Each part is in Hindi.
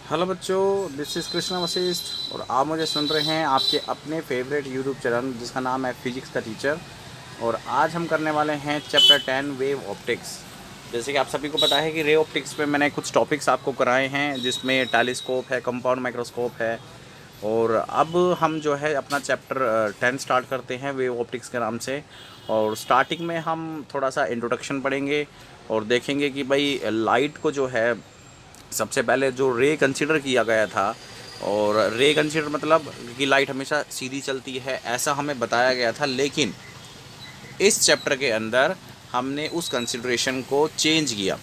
हेलो बच्चों, दिस इज़ कृष्णा वशिष्ठ और आप मुझे सुन रहे हैं आपके अपने फेवरेट यूट्यूब चैनल जिसका नाम है फिजिक्स का टीचर। और आज हम करने वाले हैं चैप्टर 10 वेव ऑप्टिक्स। जैसे कि आप सभी को पता है कि रे ऑप्टिक्स पे मैंने कुछ टॉपिक्स आपको कराए हैं, जिसमें टेलीस्कोप है, कंपाउंड माइक्रोस्कोप है। और अब हम जो है अपना चैप्टर 10 स्टार्ट करते हैं वेव ऑप्टिक्स के नाम से। और स्टार्टिंग में हम थोड़ा सा इंट्रोडक्शन पढ़ेंगे और देखेंगे कि भाई लाइट को जो है सबसे पहले जो रे कंसीडर किया गया था। और रे कंसीडर मतलब कि लाइट हमेशा सीधी चलती है ऐसा हमें बताया गया था, लेकिन इस चैप्टर के अंदर हमने उस कंसिडरेशन को चेंज किया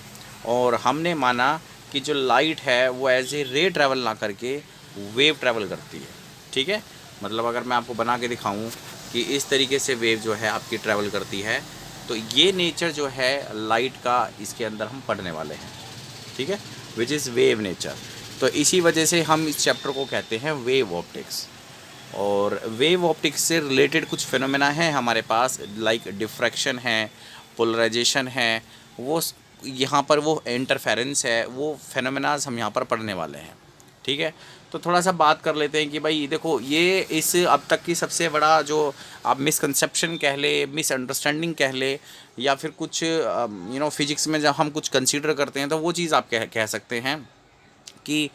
और हमने माना कि जो लाइट है वो एज ए रे ट्रैवल ना करके वेव ट्रैवल करती है। ठीक है, मतलब अगर मैं आपको बना के दिखाऊं कि इस तरीके से वेव जो है आपकी ट्रैवल करती है, तो ये नेचर जो है लाइट का इसके अंदर हम पढ़ने वाले हैं। ठीक है, विच इज़ वेव नेचर। तो इसी वजह से हम इस चैप्टर को कहते हैं वेव ऑप्टिक्स। और वेव ऑप्टिक्स से रिलेटेड कुछ फिनोमेना हैं हमारे पास, लाइक डिफ्रैक्शन है, पोलराइजेशन है, वो यहाँ पर वो इंटरफेरेंस है, वो फिनोमेनाज हम यहाँ पर पढ़ने वाले हैं। ठीक है, तो थोड़ा सा बात कर लेते हैं कि भाई देखो, ये इस अब तक की सबसे बड़ा जो आप मिसकंसेप्शन कह ले, मिसअंडरस्टैंडिंग कह ले, या फिर कुछ फिजिक्स में जब हम कुछ कंसीडर करते हैं तो वो चीज़ आप कह सकते हैं कि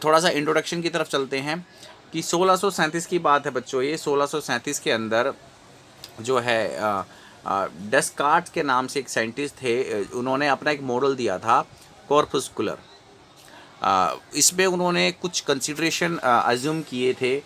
थोड़ा सा इंट्रोडक्शन की तरफ चलते हैं। कि 1637 की बात है बच्चों, ये 1637 के अंदर जो है डेस्कार्ट के नाम से एक साइंटिस्ट थे, उन्होंने अपना एक मॉडल दिया था कॉर्पस्कुलर। इसमें उन्होंने कुछ कंसिड्रेशन अज्यूम किए थे।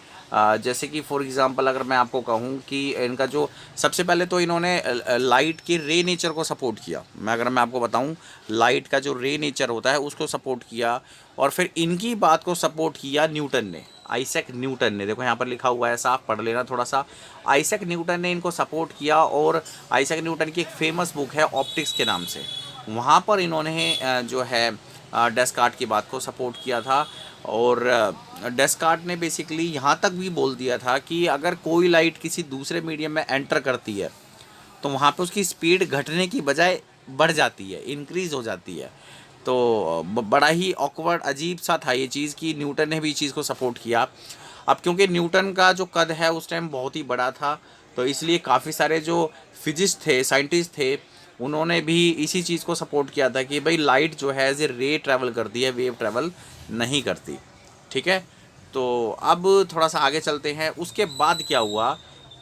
जैसे कि फॉर एग्ज़ाम्पल अगर मैं आपको कहूँ कि इनका जो सबसे पहले तो इन्होंने लाइट के रे नेचर को सपोर्ट किया। अगर मैं आपको बताऊँ, लाइट का जो रे नेचर होता है उसको सपोर्ट किया। और फिर इनकी बात को सपोर्ट किया न्यूटन ने, आइजैक न्यूटन ने। देखो यहाँ पर लिखा हुआ है, साफ पढ़ लेना थोड़ा सा। आइजैक न्यूटन ने इनको सपोर्ट किया और आइजैक न्यूटन की एक फेमस बुक है ऑप्टिक्स के नाम से, वहाँ पर इन्होंने जो है डेस्कार्ट की बात को सपोर्ट किया था। और डेस्कार्ट ने बेसिकली यहाँ तक भी बोल दिया था कि अगर कोई लाइट किसी दूसरे मीडियम में एंटर करती है तो वहाँ पे उसकी स्पीड घटने की बजाय बढ़ जाती है, इंक्रीज़ हो जाती है। तो बड़ा ही ऑकवर्ड अजीब सा था ये चीज़ कि न्यूटन ने भी इस चीज़ को सपोर्ट किया। अब क्योंकि न्यूटन का जो कद है उस टाइम बहुत ही बड़ा था, तो इसलिए काफ़ी सारे जो फिजिस्ट थे, साइंटिस्ट थे, उन्होंने भी इसी चीज़ को सपोर्ट किया था कि भाई लाइट जो है एज ए रे ट्रैवल करती है, वेव ट्रैवल नहीं करती। ठीक है, तो अब थोड़ा सा आगे चलते हैं। उसके बाद क्या हुआ,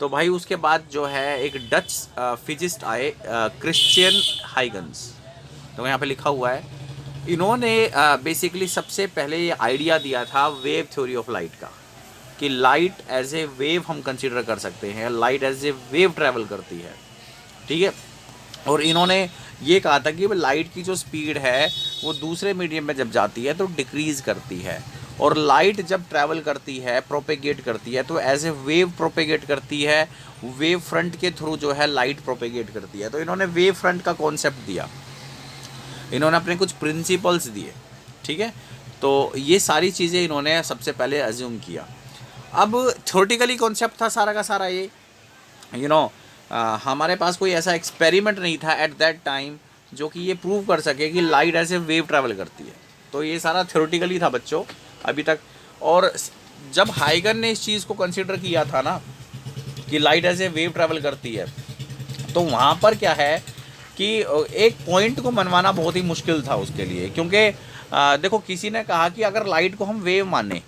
तो भाई उसके बाद जो है एक डच फिजिस्ट आए, क्रिश्चियन हाइगन्स। तो यहाँ पे लिखा हुआ है, इन्होंने बेसिकली सबसे पहले ये आइडिया दिया था वेव थ्योरी ऑफ लाइट का, कि लाइट एज ए वेव हम कंसीडर कर सकते हैं, light as a wave travel करती है। ठीक है, और इन्होंने ये कहा था कि लाइट की जो स्पीड है वो दूसरे मीडियम में जब जाती है तो डिक्रीज़ करती है, और लाइट जब ट्रैवल करती है, प्रोपेगेट करती है, तो एज ए वेव प्रोपेगेट करती है, वेव फ्रंट के थ्रू जो है लाइट प्रोपेगेट करती है। तो इन्होंने वेव फ्रंट का कॉन्सेप्ट दिया, इन्होंने अपने कुछ प्रिंसिपल्स दिए। ठीक है, तो ये सारी चीज़ें इन्होंने सबसे पहले अज्यूम किया। अब थ्योरेटिकली कॉन्सेप्ट था सारा का सारा ये, यू नो हमारे पास कोई ऐसा एक्सपेरिमेंट नहीं था एट दैट टाइम जो कि ये प्रूव कर सके कि लाइट ऐसे वेव ट्रैवल करती है। तो ये सारा थ्योरेटिकली था बच्चों अभी तक। और जब हाइगन ने इस चीज़ को कंसिडर किया था ना कि लाइट ऐसे वेव ट्रैवल करती है, तो वहाँ पर क्या है कि एक पॉइंट को मनवाना बहुत ही मुश्किल था उसके लिए। क्योंकि देखो, किसी ने कहा कि अगर लाइट को हम वेव माने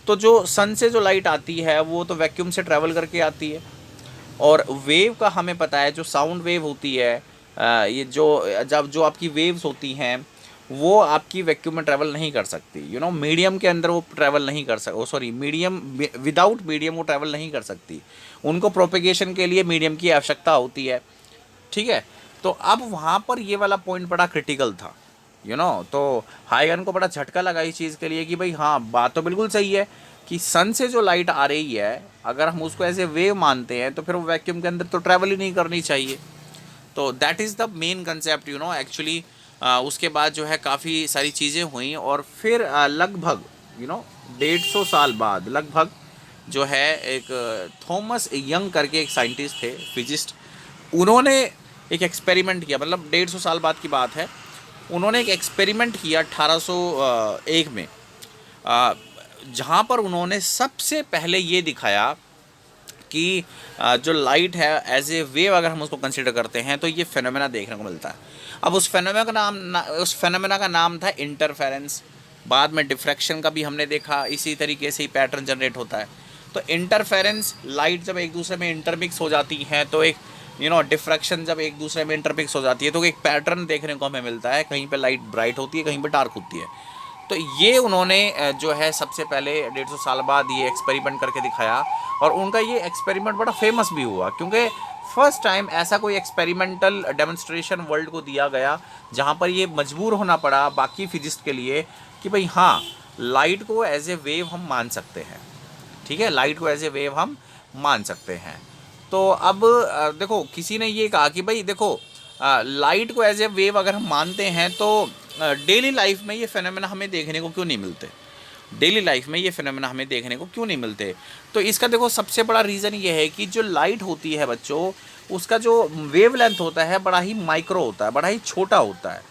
तो जो सन से जो लाइट आती है वो तो वैक्यूम से ट्रैवल करके आती है, और वेव का हमें पता है जो साउंड वेव होती है, ये जो आपकी वेव्स होती हैं वो आपकी वैक्यूम में ट्रैवल नहीं कर सकती। मीडियम के अंदर वो ट्रैवल नहीं कर सक सॉरी मीडियम, विदाउट मीडियम वो ट्रैवल नहीं कर सकती। उनको प्रोपेगेशन के लिए मीडियम की आवश्यकता होती है। ठीक है, तो अब वहाँ पर ये वाला पॉइंट बड़ा क्रिटिकल था। तो हाइगन को बड़ा झटका लगा इस चीज़ के लिए कि भाई हाँ, बात तो बिल्कुल सही है कि सन से जो लाइट आ रही है अगर हम उसको ऐसे वेव मानते हैं तो फिर वो वैक्यूम के अंदर तो ट्रैवल ही नहीं करनी चाहिए। तो that is the main concept actually. उसके बाद जो है काफ़ी सारी चीज़ें हुई, और फिर लगभग 150 साल बाद लगभग जो है एक थॉमस यंग करके एक साइंटिस्ट थे, फिजिस्ट, उन्होंने एक एक्सपेरिमेंट किया। मतलब 150 साल बाद की बात है, उन्होंने एक एक्सपेरिमेंट किया 1801 में। जहाँ पर उन्होंने सबसे पहले ये दिखाया कि जो लाइट है एज ए वेव अगर हम उसको कंसिडर करते हैं तो ये फेनोमेना देखने को मिलता है। अब उस फेनोमेना का नाम था इंटरफेरेंस। बाद में डिफ्रैक्शन का भी हमने देखा, इसी तरीके से ही पैटर्न जनरेट होता है। तो इंटरफेरेंस, लाइट जब एक दूसरे में इंटरमिक्स हो जाती हैं तो एक डिफ्रैक्शन जब एक दूसरे में इंटरमिक्स हो जाती है तो एक पैटर्न देखने को हमें मिलता है, कहीं पे लाइट ब्राइट होती है, कहीं पे डार्क होती है। तो ये उन्होंने जो है सबसे पहले 150 साल बाद ये एक्सपेरिमेंट करके दिखाया, और उनका ये एक्सपेरिमेंट बड़ा फेमस भी हुआ क्योंकि फर्स्ट टाइम ऐसा कोई एक्सपेरिमेंटल डेमोन्स्ट्रेशन वर्ल्ड को दिया गया जहाँ पर ये मजबूर होना पड़ा बाकी फिजिस्ट के लिए कि भाई हाँ, लाइट को एज ए वेव हम मान सकते हैं। ठीक है, लाइट को एज ए वेव हम मान सकते हैं। तो अब देखो, किसी ने ये कहा कि भाई देखो, लाइट को एज ए वेव अगर हम मानते हैं तो डेली लाइफ में ये फेनोमेना हमें देखने को क्यों नहीं मिलते, डेली लाइफ में ये फेनोमेना हमें देखने को क्यों नहीं मिलते। तो इसका देखो सबसे बड़ा रीज़न ये है कि जो लाइट होती है बच्चों, उसका जो वेवलेंथ होता है बड़ा ही माइक्रो होता है, बड़ा ही छोटा होता है।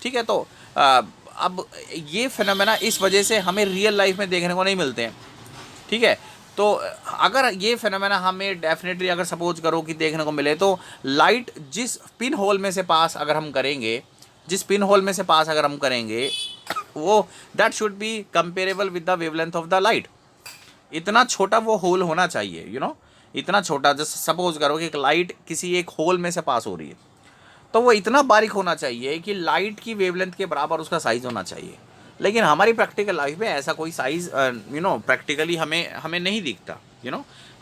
ठीक है, तो अब ये फेनोमेना इस वजह से हमें रियल लाइफ में देखने को नहीं मिलते हैं। ठीक है, तो अगर ये फेनोमेना हमें डेफिनेटली अगर सपोज करो कि देखने को मिले तो लाइट जिस पिन होल में से पास अगर हम करेंगे, जिस पिन होल में से पास अगर हम करेंगे वो that should be comparable with the wavelength of the light. इतना छोटा वो होल होना चाहिए, इतना छोटा। जैसे सपोज करो कि एक लाइट किसी एक होल में से पास हो रही है तो वो इतना बारीक होना चाहिए कि लाइट की वेवलेंथ के बराबर उसका साइज़ होना चाहिए। लेकिन हमारी प्रैक्टिकल लाइफ में ऐसा कोई साइज़ प्रैक्टिकली हमें नहीं दिखता।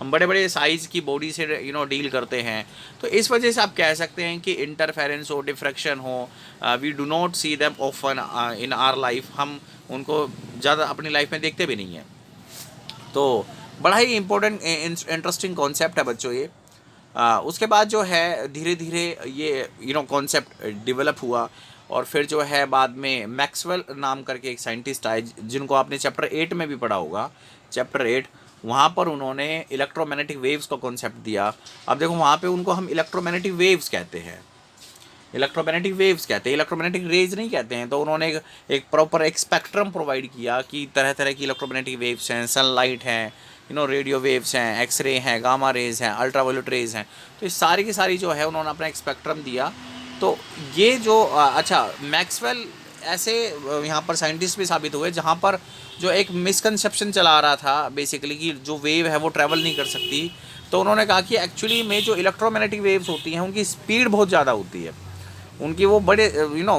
हम बड़े बड़े साइज़ की बॉडी से डील करते हैं। तो इस वजह से आप कह सकते हैं कि इंटरफेरेंस हो, डिफ्रैक्शन हो, we do not see them often in our life. हम उनको ज़्यादा अपनी लाइफ में देखते भी नहीं हैं। तो बड़ा ही इम्पोर्टेंट इंटरेस्टिंग कॉन्सेप्ट है बच्चों ये। उसके बाद जो है धीरे धीरे ये कॉन्सेप्ट डेवलप हुआ, और फिर जो है बाद में मैक्सवेल नाम करके एक साइंटिस्ट आए जिनको आपने चैप्टर 8 में भी पढ़ा होगा। चैप्टर 8, वहाँ पर उन्होंने इलेक्ट्रोमैग्नेटिक वेव्स का कॉन्सेप्ट दिया। अब देखो वहाँ पे उनको हम इलेक्ट्रोमैग्नेटिक वेव्स कहते हैं, इलेक्ट्रोमैग्नेटिक वेव्स कहते हैं, इलेक्ट्रोमैग्नेटिक रेज नहीं कहते हैं। तो उन्होंने एक प्रॉपर एक स्पेक्ट्रम प्रोवाइड किया कि तरह तरह की इलेक्ट्रोमैग्नेटिक वेव्स हैं, सनलाइट हैं, रेडियो वेव्स हैं, एक्सरे हैं, गामा रेज हैं, अल्ट्रावायलेट रेज हैं। तो इस सारी की सारी जो है उन्होंने अपना एक स्पेक्ट्रम दिया। तो ये जो अच्छा, मैक्सवेल ऐसे यहाँ पर साइंटिस्ट भी साबित हुए जहाँ पर जो एक मिसकंसेप्शन चला आ रहा था बेसिकली कि जो वेव है वो ट्रैवल नहीं कर सकती। तो उन्होंने कहा कि एक्चुअली में जो इलेक्ट्रोमैग्नेटिक वेव्स होती हैं उनकी स्पीड बहुत ज़्यादा होती है, उनकी वो बड़े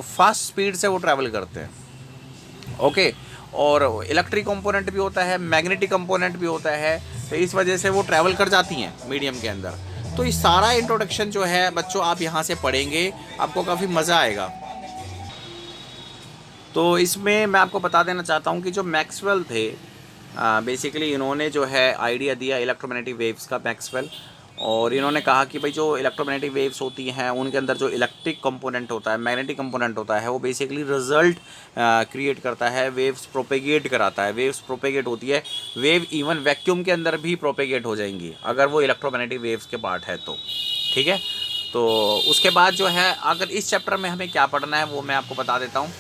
फास्ट स्पीड से वो ट्रैवल करते हैं। ओके, और इलेक्ट्रिक कंपोनेंट भी होता है, मैग्नेटिक कंपोनेंट भी होता है, तो इस वजह से वो ट्रैवल कर जाती हैं मीडियम के अंदर। तो इस सारा इंट्रोडक्शन जो है बच्चों आप यहाँ से पढ़ेंगे, आपको काफ़ी मज़ा आएगा। तो इसमें मैं आपको बता देना चाहता हूँ कि जो मैक्सवेल थे बेसिकली इन्होंने जो है आइडिया दिया इलेक्ट्रोमैग्नेटिक वेव्स का, मैक्सवेल। और इन्होंने कहा कि भाई जो इलेक्ट्रोमैग्नेटिक वेव्स होती हैं उनके अंदर जो इलेक्ट्रिक कंपोनेंट होता है, मैग्नेटिक कंपोनेंट होता है, वो बेसिकली रिजल्ट क्रिएट करता है, वेव्स प्रोपेगेट कराता है। वेव्स प्रोपेगेट होती है, वेव इवन वैक्यूम के अंदर भी प्रोपेगेट हो जाएंगी अगर वो इलेक्ट्रोमैग्नेटिक वेव्स के पार्ट है तो। ठीक है, तो उसके बाद जो है अगर इस चैप्टर में हमें क्या पढ़ना है वो मैं आपको बता देता हूँ।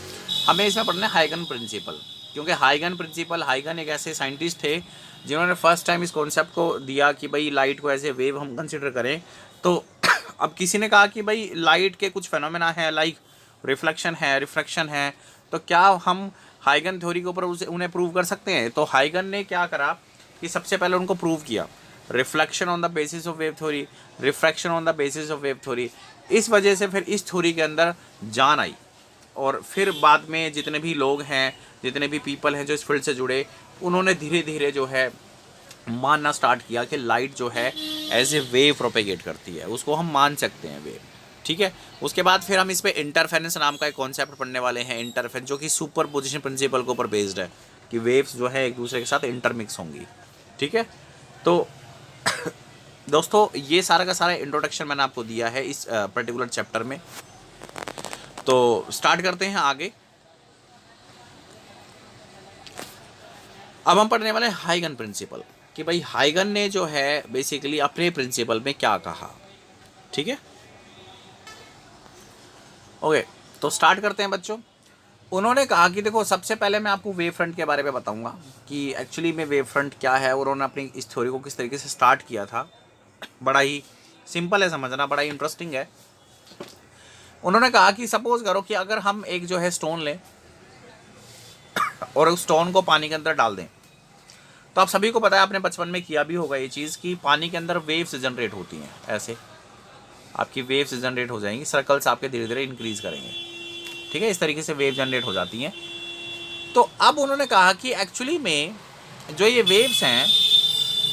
हमें इसमें पढ़ना है हाइगन प्रिंसिपल, क्योंकि हाइगन एक ऐसे साइंटिस्ट थे जिन्होंने फर्स्ट टाइम इस कॉन्सेप्ट को दिया कि भाई लाइट को एज ए वेव हम कंसिडर करें। तो अब किसी ने कहा कि भाई लाइट के कुछ फेनोमेना है, लाइक रिफ्लेक्शन है, रिफ्रैक्शन है, तो क्या हम हाइगन थ्योरी के ऊपर उन्हें प्रूव कर सकते हैं। तो हाइगन ने क्या करा कि सबसे पहले उनको प्रूव किया reflection on the basis of wave theory, refraction on the basis of wave theory. इस वजह से फिर इस थ्योरी के अंदर जान आई, और फिर बाद में जितने भी लोग हैं, जितने भी पीपल हैं जो इस फील्ड से जुड़े, उन्होंने धीरे धीरे जो है मानना स्टार्ट किया कि लाइट जो है एज ए वेव प्रोपेगेट करती है, उसको हम मान सकते हैं वेव। ठीक है, उसके बाद फिर हम इस पर इंटरफेरेंस नाम का एक कॉन्सेप्ट पढ़ने वाले हैं, इंटरफेरेंस, जो कि सुपर पोजिशन प्रिंसिपल के ऊपर बेस्ड है कि वेव्स जो है एक दूसरे के साथ इंटरमिक्स होंगी। ठीक है, तो दोस्तों ये सारा का सारा इंट्रोडक्शन मैंने आपको दिया है इस पर्टिकुलर चैप्टर में। तो स्टार्ट करते हैं आगे। अब हम पढ़ने वाले हैं हाइगन प्रिंसिपल, कि भाई हाइगन ने जो है बेसिकली अपने प्रिंसिपल में क्या कहा। ठीक है, ओके, तो स्टार्ट करते हैं बच्चों। उन्होंने कहा कि देखो, सबसे पहले मैं आपको वेव फ्रंट के बारे में बताऊंगा कि एक्चुअली में वेव फ्रंट क्या है और उन्होंने अपनी इस थ्योरी को किस तरीके से स्टार्ट किया था। बड़ा ही सिंपल है समझना, बड़ा ही इंटरेस्टिंग है। उन्होंने कहा कि सपोज करो कि अगर हम एक जो है स्टोन लें और उस स्टोन को पानी के अंदर डाल दें, तो आप सभी को पता है, आपने बचपन में किया भी होगा ये चीज़, कि पानी के अंदर वेव्स जनरेट होती हैं। ऐसे आपकी वेव्स जनरेट हो जाएंगी, सर्कल्स आपके धीरे धीरे इंक्रीज करेंगे, ठीक है, इस तरीके से वेव जनरेट हो जाती हैं। तो अब उन्होंने कहा कि एक्चुअली में जो ये वेव्स हैं,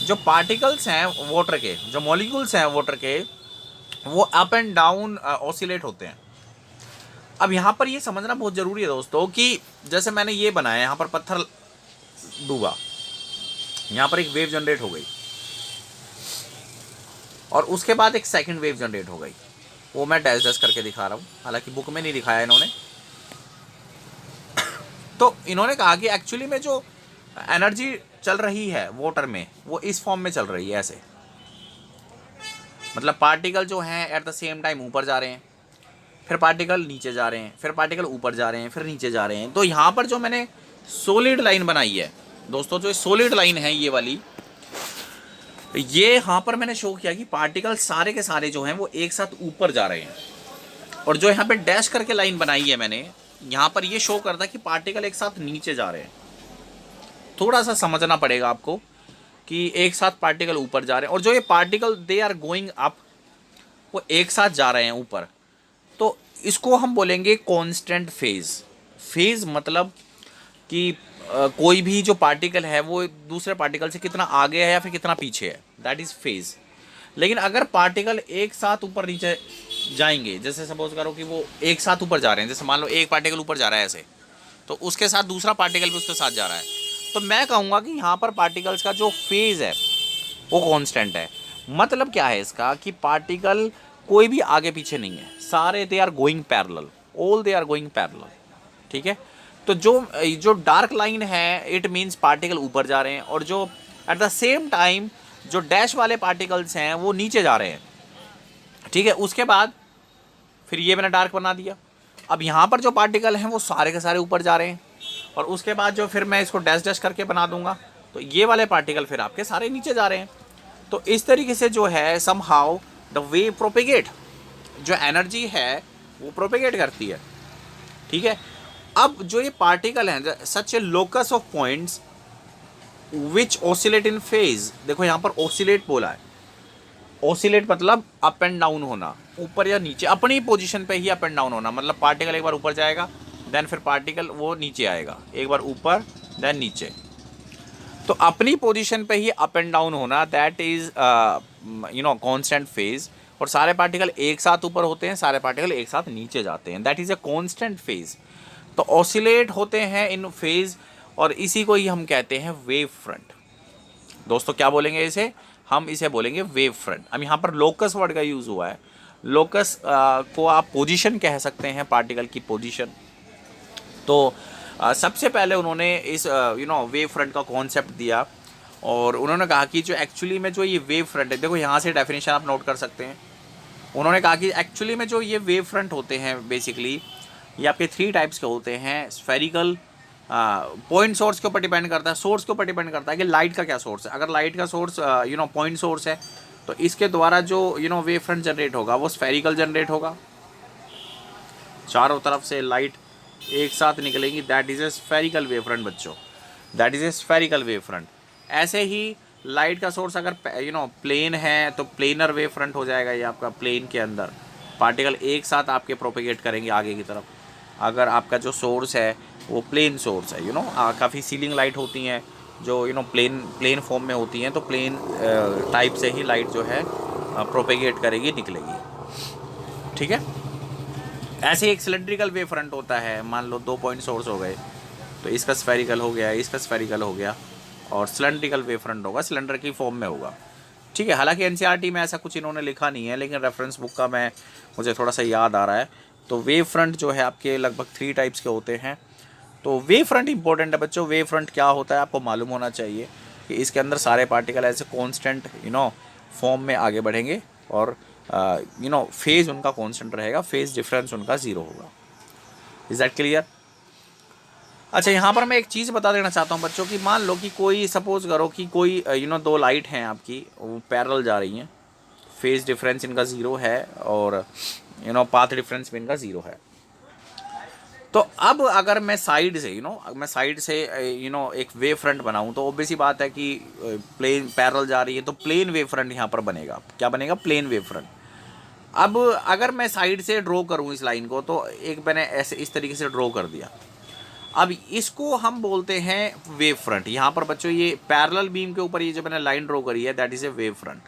जो पार्टिकल्स हैं वाटर के, जो मॉलिक्यूल्स हैं वाटर के, वो अप एंड डाउन ऑसिलेट होते हैं। अब यहाँ पर ये समझना बहुत ज़रूरी है दोस्तों कि जैसे मैंने ये बनाया, यहाँ पर पत्थर डूबा, यहाँ पर एक वेव जनरेट हो गई और उसके बाद एक सेकंड वेव जनरेट हो गई। वो मैं डैश डैश करके दिखा रहा हूँ, हालांकि बुक में नहीं दिखाया इन्होंने। तो इन्होंने कहा कि एक्चुअली में जो एनर्जी चल रही है वाटर में, वो इस फॉर्म में चल रही है ऐसे, मतलब पार्टिकल जो हैं एट द सेम टाइम ऊपर जा रहे हैं, फिर पार्टिकल नीचे जा रहे हैं, फिर पार्टिकल ऊपर जा रहे हैं, फिर नीचे जा रहे हैं। तो यहाँ पर जो मैंने सॉलिड लाइन बनाई है दोस्तों, जो सॉलिड लाइन है ये वाली, ये यहाँ पर मैंने शो किया कि पार्टिकल सारे के सारे जो हैं वो एक साथ ऊपर जा रहे हैं। और जो यहाँ पे डैश करके लाइन बनाई है मैंने, यहाँ पर ये शो करता है कि पार्टिकल एक साथ नीचे जा रहे हैं। थोड़ा सा समझना पड़ेगा आपको कि एक साथ पार्टिकल ऊपर जा रहे हैं, और जो ये particle they are going up, वो एक साथ जा रहे हैं ऊपर। तो इसको हम बोलेंगे कांस्टेंट फेज। फेज मतलब कि कोई भी जो पार्टिकल है वो दूसरे पार्टिकल से कितना आगे है या फिर कितना पीछे है, दैट इज़ फेज। लेकिन अगर पार्टिकल एक साथ ऊपर नीचे जाएंगे, जैसे सपोज करो कि वो एक साथ ऊपर जा रहे हैं, जैसे मान लो एक पार्टिकल ऊपर जा रहा है ऐसे, तो उसके साथ दूसरा पार्टिकल भी उसके साथ जा रहा है, तो मैं कहूँगा कि यहाँ पर पार्टिकल्स का जो फेज है वो कांस्टेंट है। मतलब क्या है इसका, कि पार्टिकल कोई भी आगे पीछे नहीं है, सारे they are going parallel, all they are going parallel, ठीक है। तो जो डार्क लाइन है, इट मीन्स पार्टिकल ऊपर जा रहे हैं, और जो एट द सेम टाइम जो डैश वाले पार्टिकल्स हैं वो नीचे जा रहे हैं, ठीक है। उसके बाद फिर ये मैंने डार्क बना दिया। अब यहाँ पर जो पार्टिकल हैं वो सारे के सारे ऊपर जा रहे हैं, और उसके बाद जो फिर मैं इसको डैश डैश करके बना दूंगा, तो ये वाले पार्टिकल फिर आपके सारे नीचे जा रहे हैं। तो इस तरीके से जो है समहाउ द वेव प्रोपेगेट, जो एनर्जी है वो प्रोपेगेट करती है, ठीक है। अब जो ये पार्टिकल हैं, such a locus of points which oscillate in phase, देखो यहाँ पर ऑसिलेट बोला है। ऑसिलेट मतलब अप एंड डाउन होना, ऊपर या नीचे, अपनी पोजीशन पे ही अप एंड डाउन होना। मतलब पार्टिकल एक बार ऊपर जाएगा, देन फिर पार्टिकल वो नीचे आएगा, एक बार ऊपर देन नीचे, तो अपनी पोजीशन पे ही अप एंड डाउन होना, दैट इज कांस्टेंट फेज। और सारे पार्टिकल एक साथ ऊपर होते हैं, सारे पार्टिकल एक साथ नीचे जाते हैं, that is a constant phase. तो ऑसिलेट होते हैं इन फेज, और इसी को ही हम कहते हैं वेव फ्रंट। दोस्तों क्या बोलेंगे इसे, हम इसे बोलेंगे वेव फ्रंट। अब यहाँ पर लोकस वर्ड का यूज़ हुआ है। लोकस को आप पोजीशन कह सकते हैं, पार्टिकल की पोजीशन। तो सबसे पहले उन्होंने इस वेव फ्रंट का कॉन्सेप्ट दिया, और उन्होंने कहा कि जो एक्चुअली में जो ये वेव फ्रंट है, देखो यहाँ से डेफिनेशन आप नोट कर सकते हैं। उन्होंने कहा कि एक्चुअली में जो ये वेव फ्रंट होते हैं, बेसिकली ये आपके 3 टाइप्स के होते हैं। स्फेरिकल, पॉइंट सोर्स के ऊपर डिपेंड करता है, सोर्स के ऊपर डिपेंड करता है कि लाइट का क्या सोर्स है। अगर लाइट का सोर्स पॉइंट सोर्स है, तो इसके द्वारा जो वेव फ्रंट जनरेट होगा वो स्फेरिकल जनरेट होगा, चारों तरफ से लाइट एक साथ निकलेंगी, that is a spherical wave front बच्चों, that is a spherical wave front. ऐसे ही लाइट का सोर्स अगर प्लेन है तो प्लेनर वेव फ्रंट हो जाएगा, ये आपका प्लेन के अंदर पार्टिकल एक साथ आपके प्रोपेगेट करेंगे आगे की तरफ। अगर आपका जो सोर्स है वो प्लेन सोर्स है, काफ़ी सीलिंग लाइट होती हैं जो प्लेन फॉर्म में होती हैं, तो प्लेन टाइप से ही लाइट जो है प्रोपेगेट करेगी, निकलेगी, ठीक है। ऐसे ही एक सिलेंड्रिकल वेव फ्रंट होता है, मान लो 2 पॉइंट सोर्स हो गए, तो इसका स्फेरिकल हो गया, इसका स्फेरिकल हो गया, और सिलेंड्रिकल वेव फ्रंट होगा, सिलेंडर की फॉर्म में होगा, ठीक है। हालांकि एनसीईआरटी में ऐसा कुछ इन्होंने लिखा नहीं है, लेकिन रेफरेंस बुक का मुझे थोड़ा सा याद आ रहा है। तो वेव फ्रंट जो है आपके लगभग 3 टाइप्स के होते हैं। तो वेव फ्रंट इंपॉर्टेंट है बच्चों। वेव फ्रंट क्या होता है आपको मालूम होना चाहिए कि इसके अंदर सारे पार्टिकल ऐसे कांस्टेंट फॉर्म में आगे बढ़ेंगे, और फेज़ उनका कांस्टेंट रहेगा, फेज़ डिफरेंस उनका 0 होगा। Is that clear? अच्छा, यहाँ पर मैं एक चीज़ बता देना चाहता हूँ बच्चों की, मान लो कि कोई सपोज करो कि कोई दो लाइट हैं आपकी, वो पैरेलल जा रही हैं, फेज डिफरेंस इनका ज़ीरो है और पाथ डिफरेंस भी इनका ज़ीरो है। तो अब अगर मैं साइड से मैं साइड से एक वेव फ्रंट बनाऊँ, तो ऑब्वियस ही बात है कि प्लेन पैरेलल जा रही है, तो प्लेन वेव फ्रंट यहाँ पर बनेगा। क्या बनेगा? Plane wave front. अब अगर मैं साइड से ड्रॉ करूँ इस लाइन को, तो एक मैंने ऐसे इस तरीके से ड्रॉ कर दिया। अब इसको हम बोलते हैं वेव फ्रंट। यहाँ पर बच्चों ये पैरेलल बीम के ऊपर ये जो मैंने लाइन ड्रॉ करी है, that is a wave front.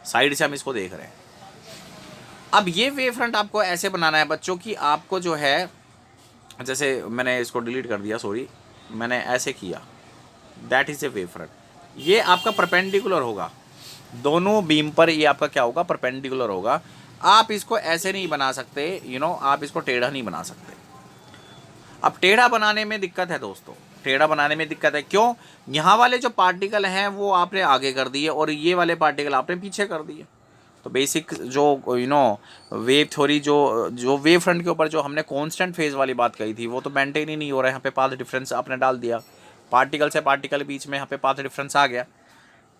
Side से हम इसको देख रहे हैं। अब ये वेव फ्रंट आपको ऐसे बनाना है बच्चों कि आपको जो है, जैसे मैंने इसको डिलीट कर दिया, सॉरी, मैंने ऐसे किया, that is a wave front. ये आपका परपेंडिकुलर होगा, दोनों बीम पर ये आपका क्या होगा? परपेंडिकुलर होगा। आप इसको ऐसे नहीं बना सकते, आप इसको टेढ़ा नहीं बना सकते। अब टेढ़ा बनाने में दिक्कत है दोस्तों, टेढ़ा बनाने में दिक्कत है। क्यों? यहाँ वाले जो पार्टिकल हैं वो आपने आगे कर दिए और ये वाले पार्टिकल आपने पीछे कर दिए। तो बेसिक जो वेव थ्योरी, जो जो वेव फ्रंट के ऊपर जो हमने कांस्टेंट फेज वाली बात कही थी, वो तो मेंटेन ही नहीं हो रहा है। यहाँ पे पाथ डिफरेंस आपने डाल दिया, पार्टिकल से पार्टिकल बीच में यहाँ पे पाथ डिफरेंस आ गया।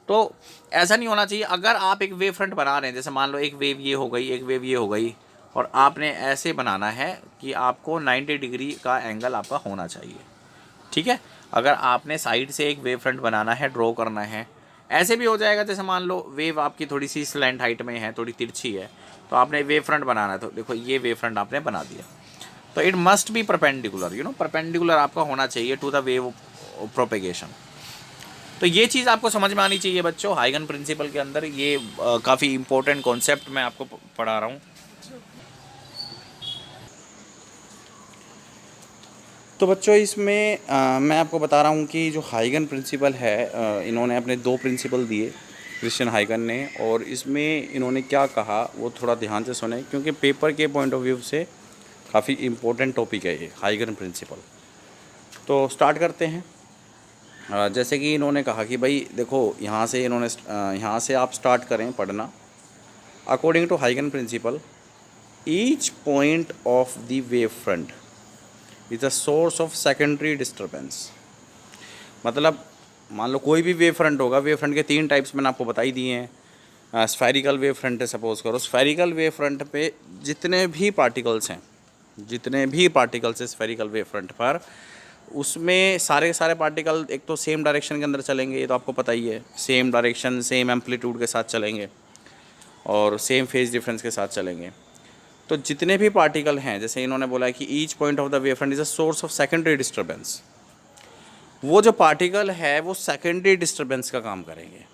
तो ऐसा नहीं होना चाहिए। अगर आप एक वेव फ्रंट बना रहे हैं, जैसे मान लो एक वेव ये हो गई, एक वेव ये हो गई, और आपने ऐसे बनाना है कि आपको 90 डिग्री का एंगल आपका होना चाहिए, ठीक है। अगर आपने साइड से एक वेव फ्रंट बनाना है, ड्रॉ करना है, ऐसे भी हो जाएगा। जैसे मान लो वेव आपकी थोड़ी सी स्लैंट हाइट में है, थोड़ी तिरछी है, तो आपने वेव फ्रंट बनाना है, तो देखो ये वेव फ्रंट आपने बना दिया। तो it must be perpendicular, perpendicular आपका होना चाहिए टू द वेव प्रोपेगेशन। तो ये चीज़ आपको समझ में आनी चाहिए बच्चों। हाइगन प्रिंसिपल के अंदर ये काफ़ी इंपॉर्टेंट कॉन्सेप्ट मैं आपको पढ़ा रहा हूँ। तो बच्चों इसमें मैं आपको बता रहा हूँ कि जो हाइगन प्रिंसिपल है, इन्होंने अपने 2 प्रिंसिपल दिए क्रिश्चियन हाइगन ने, और इसमें इन्होंने क्या कहा वो थोड़ा ध्यान से सुने, क्योंकि पेपर के पॉइंट ऑफ व्यू से काफ़ी इम्पोर्टेंट टॉपिक है ये हाइगन प्रिंसिपल। तो स्टार्ट करते हैं। जैसे कि इन्होंने कहा कि भाई देखो, यहाँ से आप स्टार्ट करें पढ़ना। अकॉर्डिंग टू हाइगन principle, each point of the wave front is a source of secondary disturbance. मतलब मान लो कोई भी वेव फ्रंट होगा, वेव फ्रंट के 3 टाइप्स मैंने आपको बताई दिए हैं। स्फेरिकल वेव फ्रंट है, सपोज करो स्फेरिकल वेव फ्रंट पे जितने भी पार्टिकल्स हैं स्फेरिकल वेव फ्रंट पर, उसमें सारे के सारे पार्टिकल एक तो सेम डायरेक्शन के अंदर चलेंगे, ये तो आपको पता ही है, सेम डायरेक्शन सेम एम्पलीट्यूड के साथ चलेंगे और सेम फेज डिफरेंस के साथ चलेंगे। तो जितने भी पार्टिकल हैं, जैसे इन्होंने बोला है कि each point of the wave front is a source of secondary disturbance, वो जो पार्टिकल है वो सेकेंडरी डिस्टर्बेंस का काम करेंगे।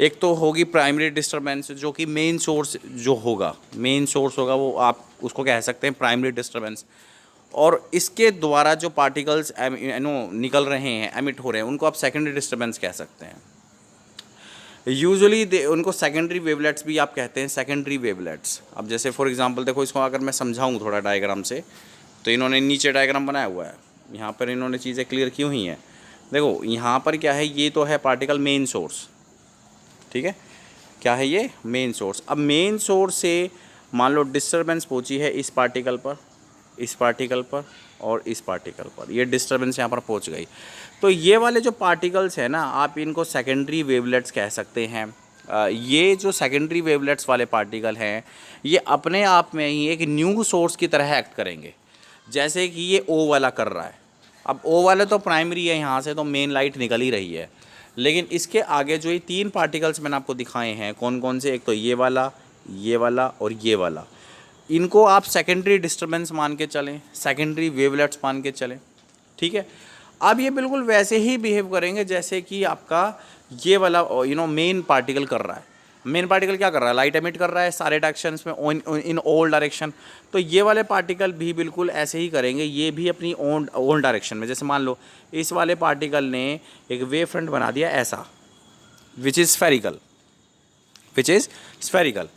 एक तो होगी प्राइमरी डिस्टर्बेंस, जो कि मेन सोर्स होगा, वो आप उसको कह सकते हैं प्राइमरी डिस्टर्बेंस। और इसके द्वारा जो पार्टिकल्स निकल रहे हैं, एमिट हो रहे हैं, उनको आप सेकेंडरी डिस्टर्बेंस कह सकते हैं। यूजुअली उनको सेकेंडरी वेवलेट्स भी आप कहते हैं, सेकेंडरी वेवलेट्स। अब जैसे फॉर एग्जांपल देखो, इसको अगर मैं समझाऊं थोड़ा डायग्राम से, तो इन्होंने नीचे डायग्राम बनाया हुआ है, यहाँ पर इन्होंने चीज़ें क्लियर की हुई हैं। देखो यहाँ पर क्या है, ये तो है पार्टिकल मेन सोर्स, ठीक है, क्या है ये? Main source. अब मेन सोर्स से मान लो डिस्टर्बेंस पहुँची है इस पार्टिकल पर, इस पार्टिकल पर और इस पार्टिकल पर, ये डिस्टर्बेंस यहाँ पर पहुँच गई। तो ये वाले जो पार्टिकल्स हैं ना, आप इनको सेकेंडरी वेवलेट्स कह सकते हैं। ये जो सेकेंडरी वेवलेट्स वाले पार्टिकल हैं, ये अपने आप में ही एक न्यू सोर्स की तरह एक्ट करेंगे। जैसे कि ये ओ वाला कर रहा है। अब ओ वाला तो प्राइमरी है, यहाँ से तो मेन लाइट निकल ही रही है, लेकिन इसके आगे जो ये 3 पार्टिकल्स मैंने आपको दिखाए हैं, कौन कौन से? एक तो ये वाला और ये वाला। इनको आप सेकेंडरी डिस्टर्बेंस मान के चलें, सेकेंडरी वेवलेट्स मान के चलें, ठीक है। अब ये बिल्कुल वैसे ही बिहेव करेंगे जैसे कि आपका ये वाला मेन पार्टिकल कर रहा है। मेन पार्टिकल क्या कर रहा है? लाइट एमिट कर रहा है सारे डायरेक्शंस में, इन ऑल डायरेक्शन। तो ये वाले पार्टिकल भी बिल्कुल ऐसे ही करेंगे, ये भी अपनी ऑल डायरेक्शन में। जैसे मान लो इस वाले पार्टिकल ने एक वेव फ्रंट बना दिया ऐसा, विच इज़ स्फेरिकल।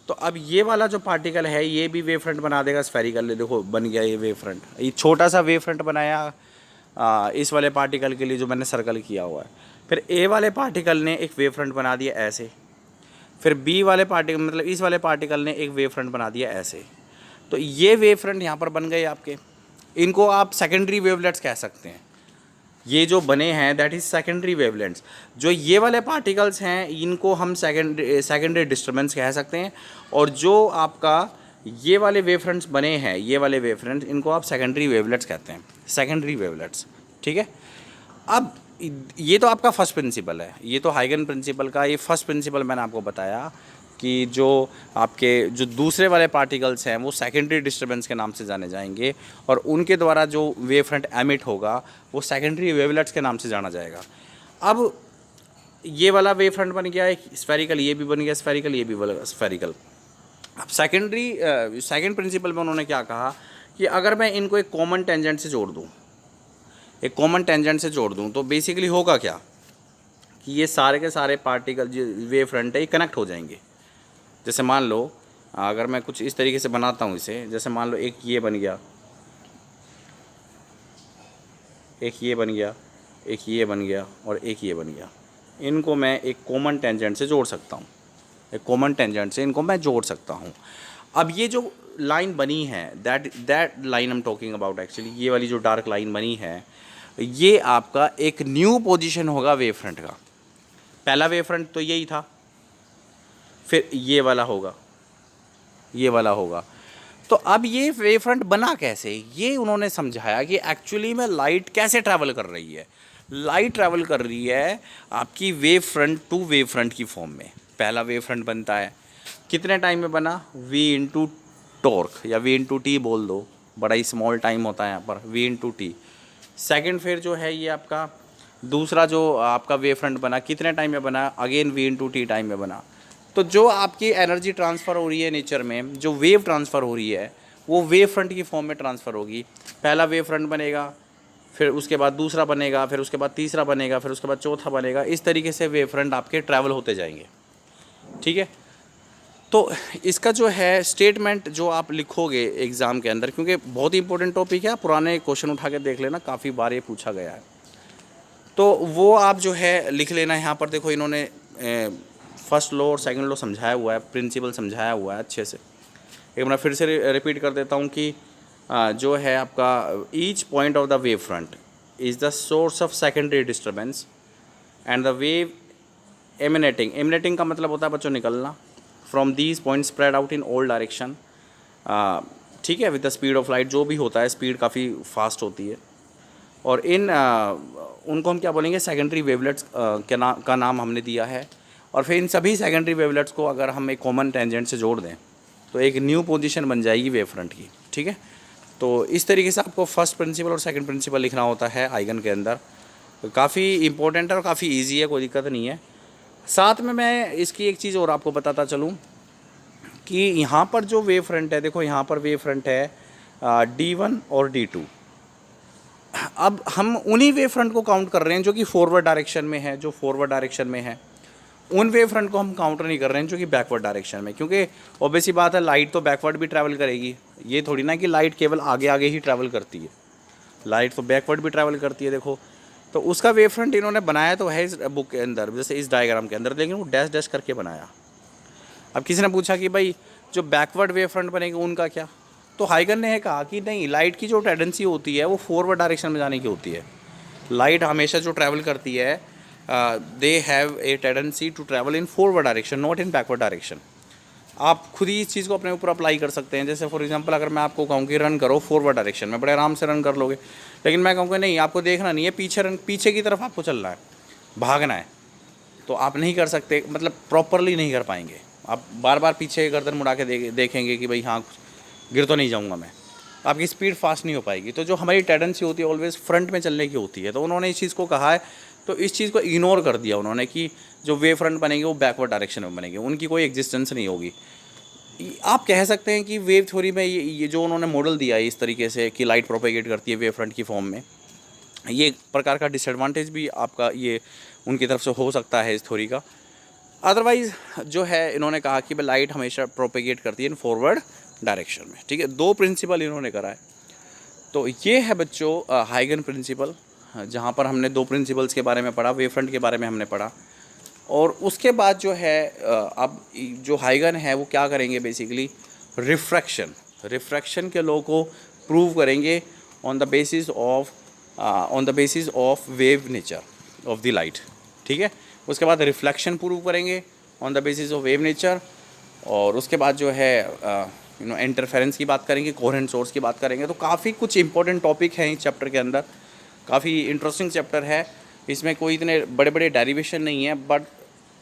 तो अब ये वाला जो पार्टिकल है, ये भी वेव फ्रंट बना देगा स्फेरिकल। देखो बन गया ये वेव फ्रंट। ये छोटा सा वेव फ्रंट बनाया इस वाले पार्टिकल के लिए जो मैंने सर्कल किया हुआ है। फिर ए वाले पार्टिकल ने एक वेव फ्रंट बना दिया ऐसे। फिर बी वाले पार्टिकल, मतलब इस वाले पार्टिकल ने एक वेव फ्रंट बना दिया ऐसे। तो ये वेव फ्रंट यहाँ पर बन गए आपके, इनको आप सेकेंडरी वेवलेट्स कह सकते हैं। ये जो बने हैं दैट इज़ सेकेंडरी वेवलेंट्स। जो ये वाले पार्टिकल्स हैं इनको हम सेकेंडरी डिस्टर्बेंस कह सकते हैं, और जो आपका ये वाले वेवफ्रंट्स बने हैं, ये वाले वेवफ्रंट्स, इनको आप सेकेंडरी वेवलेट्स कहते हैं, सेकेंडरी वेवलेट्स। ठीक है, अब ये तो आपका फर्स्ट प्रिंसिपल है, ये तो हाइगन प्रिंसिपल का ये फर्स्ट प्रिंसिपल मैंने आपको बताया कि जो आपके जो दूसरे वाले पार्टिकल्स हैं वो सेकेंडरी डिस्टर्बेंस के नाम से जाने जाएंगे, और उनके द्वारा जो वेव फ्रंट एमिट होगा वो सेकेंडरी वेवलेट्स के नाम से जाना जाएगा। अब ये वाला वेव फ्रंट बन गया है स्फेरिकल, ये भी बन गया स्फेरिकल, ये भी बन स्फेरिकल। अब सेकेंड प्रिंसिपल में उन्होंने क्या कहा कि अगर मैं इनको एक कॉमन टेंजेंट से जोड़ दूँ, एक कॉमन टेंजेंट से जोड़ दूँ, तो बेसिकली होगा क्या कि ये सारे के सारे पार्टिकल जो वेव फ्रंट है ये कनेक्ट हो जाएंगे। जैसे मान लो अगर मैं कुछ इस तरीके से बनाता हूँ इसे, जैसे मान लो एक ये बन गया, एक ये बन गया, एक ये बन गया और एक ये बन गया। इनको मैं एक कॉमन टेंजेंट से जोड़ सकता हूँ, एक कॉमन टेंजेंट से इनको मैं जोड़ सकता हूँ। अब ये जो लाइन बनी है that line I am talking about actually, ये वाली जो डार्क लाइन बनी है ये आपका एक न्यू पोजीशन होगा वेव फ्रंट का। पहला वेव फ्रंट तो यही था, फिर ये वाला होगा, ये वाला होगा। तो अब ये वेव फ्रंट बना कैसे, ये उन्होंने समझाया कि एक्चुअली में लाइट कैसे ट्रैवल कर रही है। लाइट ट्रैवल कर रही है आपकी wave front to wave front की फॉर्म में। पहला वेव फ्रंट बनता है कितने टाइम में बना, v इंटू टॉर्क या v इंटू टी बोल दो, बड़ा ही स्मॉल टाइम होता है यहाँ पर, v इंटू टी। सेकेंड फिर जो है ये आपका दूसरा जो आपका वेव फ्रंट बना कितने टाइम में बना, again v into T time में बना। तो जो आपकी एनर्जी ट्रांसफ़र हो रही है नेचर में, जो वेव ट्रांसफ़र हो रही है वो वेव फ्रंट की फॉर्म में ट्रांसफ़र होगी। पहला वेव फ्रंट बनेगा, फिर उसके बाद दूसरा बनेगा, फिर उसके बाद तीसरा बनेगा, फिर उसके बाद चौथा बनेगा। इस तरीके से वेव फ्रंट आपके ट्रैवल होते जाएंगे। ठीक है, तो इसका जो है स्टेटमेंट जो आप लिखोगे एग्ज़ाम के अंदर, क्योंकि बहुत ही इंपॉर्टेंट टॉपिक है, पुराने क्वेश्चन उठा के देख लेना, काफ़ी बार ये पूछा गया है, तो वो आप जो है लिख लेना। यहाँ पर देखो इन्होंने फर्स्ट लॉ और सेकंड लॉ समझाया हुआ है, प्रिंसिपल समझाया हुआ है अच्छे से। एक बार फिर से रिपीट कर देता हूँ कि जो है आपका each point of the wave front is the source of secondary disturbance and the wave emanating का मतलब होता है बच्चों निकलना, from these point spread out in all direction. ठीक है, with the speed of light, जो भी होता है स्पीड काफ़ी फास्ट होती है। और इन उनको हम क्या बोलेंगे, सेकेंडरी वेवलेट्स का नाम हमने दिया है। और फिर इन सभी सेकेंडरी वेवलेट्स को अगर हम एक कॉमन टेंजेंट से जोड़ दें तो एक न्यू पोजीशन बन जाएगी वेव फ्रंट की। ठीक है, तो इस तरीके से आपको फर्स्ट प्रिंसिपल और सेकंड प्रिंसिपल लिखना होता है आइगन के अंदर। काफ़ी इंपॉर्टेंट है और काफ़ी ईजी है, कोई दिक्कत नहीं है। साथ में मैं इसकी एक चीज़ और आपको बताता चलूँ कि यहाँ पर जो वेव फ्रंट है, देखो यहाँ पर वेव फ्रंट है D1 और D2। अब हम उन्हीं वेव फ्रंट को काउंट कर रहे हैं जो कि फॉरवर्ड डायरेक्शन में है, जो फॉरवर्ड डायरेक्शन में है। उन वेव फ्रंट को हम काउंटर नहीं कर रहे हैं जो कि बैकवर्ड डायरेक्शन में, क्योंकि ऑब्वियसली बात है लाइट तो बैकवर्ड भी ट्रैवल करेगी। ये थोड़ी ना कि लाइट केवल आगे आगे ही ट्रैवल करती है, लाइट तो बैकवर्ड भी ट्रैवल करती है। देखो, तो उसका वेव फ्रंट इन्होंने बनाया तो है इस बुक के अंदर, जैसे इस डायग्राम के अंदर, लेकिन वो डैश डैश करके बनाया। अब किसी ने पूछा कि भाई जो बैकवर्ड वेव फ्रंट बनेगा उनका क्या, तो हाइगन ने कहा कि नहीं, लाइट की जो टेंडेंसी होती है वो फॉरवर्ड डायरेक्शन में जाने की होती है। लाइट हमेशा जो ट्रैवल करती है they have a tendency to travel in forward direction, not in backward direction. आप खुद ही इस चीज़ को अपने ऊपर अप्लाई कर सकते हैं। जैसे फॉर एग्जांपल अगर मैं आपको कहूँ कि रन करो फॉरवर्ड डायरेक्शन में, बड़े आराम से रन कर लोगे, लेकिन मैं कहूँगा नहीं, आपको देखना नहीं है पीछे, पीछे की तरफ आपको चलना है, भागना है, तो आप नहीं कर सकते, मतलब प्रॉपरली नहीं कर पाएंगे। आप बार बार पीछे गर्दन मुड़ा के देखेंगे कि भाई हाँ गिर तो नहीं जाऊँगा मैं, आपकी स्पीड फास्ट नहीं हो पाएगी। तो जो हमारी टेंडेंसी होती है ऑलवेज़ फ्रंट में चलने की होती है। तो उन्होंने इस चीज़ को कहा है, तो इस चीज़ को इग्नोर कर दिया उन्होंने कि जो वेव फ्रंट बनेंगे वो बैकवर्ड डायरेक्शन में बनेंगे, उनकी कोई एग्जिस्टेंस नहीं होगी। आप कह सकते हैं कि वेव थ्योरी में ये जो उन्होंने मॉडल दिया है इस तरीके से कि लाइट प्रोपेगेट करती है वेव फ्रंट की फॉर्म में, ये एक प्रकार का डिसएडवांटेज भी आपका ये उनकी तरफ से हो सकता है इस थ्योरी का। अदरवाइज़ जो है इन्होंने कहा कि लाइट हमेशा प्रोपेगेट करती है इन फॉरवर्ड डायरेक्शन में। ठीक है, दो प्रिंसिपल इन्होंने करा है। तो ये है बच्चों हाइगन प्रिंसिपल, जहाँ पर हमने दो प्रिंसिपल्स के बारे में पढ़ा, वेव फ्रंट के बारे में हमने पढ़ा। और उसके बाद जो है अब जो हाइगन है वो क्या करेंगे, बेसिकली रिफ्रैक्शन के लॉ को प्रूव करेंगे on the basis of wave nature of the light, ठीक है। उसके बाद रिफ्लेक्शन प्रूव करेंगे on the basis of wave nature, और उसके बाद जो है इंटरफेरेंस की बात करेंगे, कोहेरेंट सोर्स की बात करेंगे। तो काफ़ी कुछ इंपॉर्टेंट टॉपिक हैं इस चैप्टर के अंदर, काफ़ी इंटरेस्टिंग चैप्टर है। इसमें कोई इतने बड़े बड़े डेरिवेशन नहीं है, बट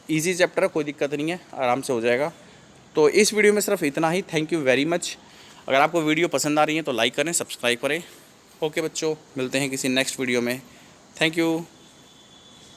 ईजी चैप्टर है, कोई दिक्कत नहीं है, आराम से हो जाएगा। तो इस वीडियो में सिर्फ इतना ही। Thank you very much. अगर आपको वीडियो पसंद आ रही है तो लाइक करें, सब्सक्राइब करें। ओके बच्चों, मिलते हैं किसी नेक्स्ट वीडियो में। Thank you.